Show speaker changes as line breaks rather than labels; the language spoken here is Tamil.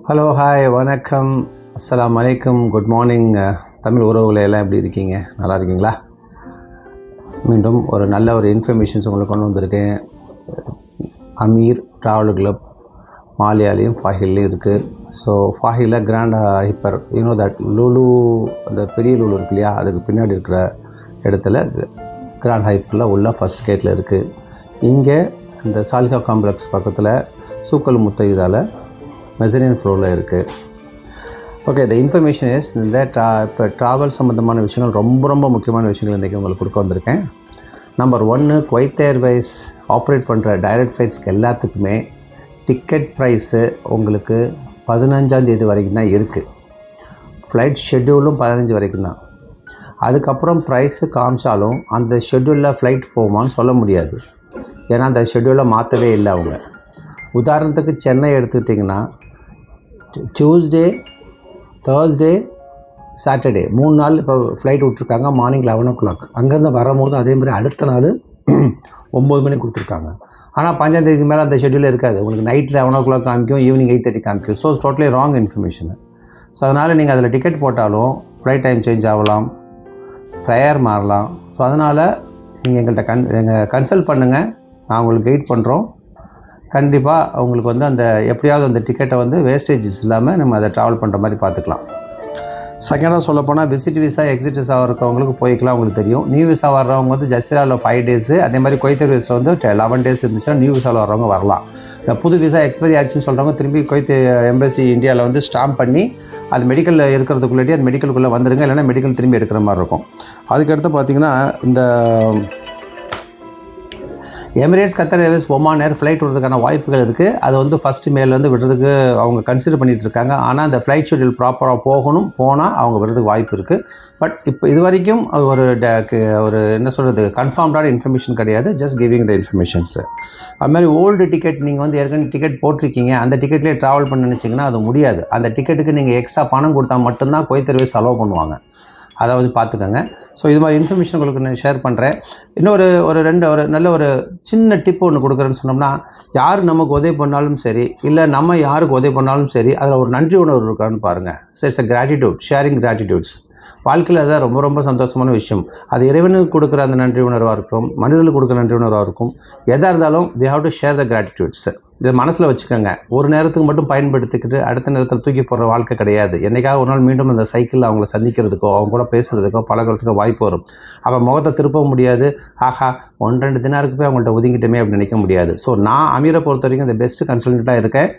ஹலோ, ஹாய், வணக்கம், அஸ்ஸலாமு அலைக்கும், குட் மார்னிங். தமிழ் உறவுகளை எல்லாம் எப்படி இருக்கீங்க? நல்லா இருக்கீங்களா? மீண்டும் ஒரு நல்ல ஒரு இன்ஃபர்மேஷன்ஸ் உங்களுக்கு கொண்டு வந்திருக்கேன். அமீர் ட்ராவல் கிளப் மாலியாலையும் ஃபாஹில்லையும் இருக்குது. ஸோ ஃபாஹிலில் கிராண்ட் ஹைப்பர் தட் லூலு, அந்த பெரிய லூலு இருக்கு இல்லையா, அதுக்கு பின்னாடி இருக்கிற இடத்துல கிராண்ட் ஹைப்பரில் உள்ள ஃபஸ்ட் கேட்டில் இருக்குது. இங்கே இந்த சாலிகா காம்ப்ளெக்ஸ் பக்கத்தில் சூக்கல் முத்தைதால் மெசரின் ஃப்ளோரில் இருக்குது. ஓகே, த இன்ஃபர்மேஷன் இஸ் இந்த இப்போ ட்ராவல் சம்மந்தமான விஷயங்கள் ரொம்ப முக்கியமான விஷயங்கள் இன்றைக்கி உங்களுக்கு கொடுக்க வந்திருக்கேன். நம்பர் 1, குவைத் ஏர்வேஸ் ஆப்ரேட் பண்ணுற டைரக்ட் ஃப்ளைட்ஸ்க்கு எல்லாத்துக்குமே டிக்கெட் ப்ரைஸு உங்களுக்கு 15ஆம் தேதி வரைக்கும் தான் இருக்குது. ஃப்ளைட் ஷெட்யூலும் 15 வரைக்கும் தான். அதுக்கப்புறம் ப்ரைஸு காமிச்சாலும் அந்த ஷெட்யூலில் ஃப்ளைட் போகுமான்னு சொல்ல முடியாது. ஏன்னா அந்த ஷெட்யூலை மாற்றவே இல்லை அவங்க. உதாரணத்துக்கு சென்னை எடுத்துக்கிட்டிங்கன்னா டியூஸ்டே, தேர்ஸ்டே, சாட்டர்டே 3 நாள் இப்போ ஃப்ளைட் விட்ருக்காங்க. மார்னிங் 11 o'clock அங்கேருந்து வரும்போது அதே மாதிரி அடுத்த நாள் 9 மணிக்கு கொடுத்துருக்காங்க. ஆனால் 5ஆம் தேதிக்கு மேலே அந்த ஷெட்யூலே இருக்காது. உங்களுக்கு நைட் 11 o'clock காமிக்கும், ஈவினிங் 8:30 காமிக்கும். So totally wrong information. So அதனால் நீங்கள் அதில் டிக்கெட் போட்டாலும் ஃப்ளைட் டைம் சேஞ்ச் ஆகலாம், ப்ரையர் மாறலாம். ஸோ அதனால் நீங்கள் எங்கள்கிட்ட கன்சல்ட் பண்ணுங்கள், நான் உங்களுக்கு கைட் பண்ணுறோம். கண்டிப்பாக உங்களுக்கு அந்த எப்படியாவது அந்த டிக்கெட்டை வேஸ்டேஜஸ் இல்லாமல் நம்ம அதை ட்ராவல் பண்ணுற மாதிரி பார்த்துக்கலாம். செகண்டாக சொல்லப்போனால் விசிட் விசா, எக்ஸிட் விசா இருக்கவங்களுக்கு போய்க்கலாம். உங்களுக்கு தெரியும். நியூ விசா வர்றவங்க ஜஸ்ராவில் 5 days, அதே மாதிரி குவைத் ஏர்வேஸில் 11 days இருந்துச்சுன்னா நியூ விசாவில் வர்றவங்க வரலாம். இந்த புது விசா எக்ஸ்பைரி ஆச்சுன்னு சொல்கிறவங்க திரும்பி குவைத் எம்பசி இந்தியாவில் ஸ்டாம்ப் பண்ணி அது மெடிக்கலில் இருக்கிறதுக்குள்ளாட்டி அது மெடிக்கலுக்குள்ளே வந்துடுங்க, இல்லைனா மெடிக்கல் திரும்பி எடுக்கிற மாதிரி இருக்கும். அதுக்கடுத்து பார்த்திங்கன்னா இந்த எமிரேட்ஸ், கத்தார் ஏர்வேஸ், ஒமான் ஏர் ஃப்ளைட் விடுறதுக்கான வாய்ப்புகள் இருக்குது. அது ஃபஸ்ட்டு மேலேருந்து விடுறதுக்கு அவங்க கன்சிடர் பண்ணிகிட்டு இருக்காங்க. ஆனால் அந்த ஃப்ளைட் ஷெட்யூல் ப்ராப்பராக போனால் அவங்க விடுறதுக்கு வாய்ப்பு இருக்குது. பட் இப்போ இது வரைக்கும் ஒரு என்ன சொல்கிறது, கன்ஃபார்ம்டான இன்ஃபர்மேஷன் கிடையாது. Just giving the informations. அது மாதிரி ஓல்டு டிக்கெட் நீங்கள் ஏற்கனவே டிக்கெட் போட்டிருக்கீங்க, அந்த டிக்கெட்லேயே ட்ராவல் பண்ண நினச்சிங்கன்னா அது முடியாது. அந்த டிக்கெட்டுக்கு நீங்கள் எக்ஸ்ட்ரா பணம் கொடுத்தா மட்டும்தான் குவைத் ஏர்வேஸ் அலோவ் பண்ணுவாங்க. அதை பார்த்துக்கோங்க. ஸோ இது மாதிரி இன்ஃபர்மேஷன் உங்களுக்கு நான் ஷேர் பண்ணுறேன். இன்னொரு நல்ல ஒரு சின்ன டிப் ஒன்று கொடுக்குறேன்னு சொன்னோம்னா, யார் நமக்கு உதவி பண்ணாலும் சரி, இல்லை நம்ம யாருக்கு உதவி பண்ணாலும் சரி, அதில் ஒரு நன்றி உணர்வு இருக்கான்னு பாருங்கள். It's a gratitude, sharing கிராட்டிடியூட்ஸ். வாழ்க்கையில் அதுதான் ரொம்ப சந்தோஷமான விஷயம். அது இறைவனுக்கு கொடுக்குற அந்த நன்றி உணர்வாக இருக்கும், மனிதர்களுக்கு கொடுக்குற நன்றி உணர்வாக இருக்கும். எதாக இருந்தாலும் we have to share the gratitudes. இதை மனசில் வச்சுக்கோங்க. ஒரு நேரத்துக்கு மட்டும் பயன்படுத்திக்கிட்டு அடுத்த நேரத்தில் தூக்கி போடுற வாழ்க்கை கிடையாது. என்றைக்காக ஒரு நாள் மீண்டும் அந்த சைக்கிளில் அவங்கள சந்திக்கிறதுக்கோ, அவங்க கூட பேசுகிறதுக்கோ, பழகிறதுக்கோ வாய்ப்பு வரும். அப்போ முகத்தை திருப்பவும் முடியாது. ஆஹா, 1-2 தினாருக்கு போய் அவங்கள்ட்ட ஒதுங்கிட்டோமே அப்படின்னு நினைக்க முடியாது. ஸோ நான் அமீரை பொறுத்த வரைக்கும் இந்த பெஸ்ட்டு கன்சல்டண்ட்டாக இருக்கேன்.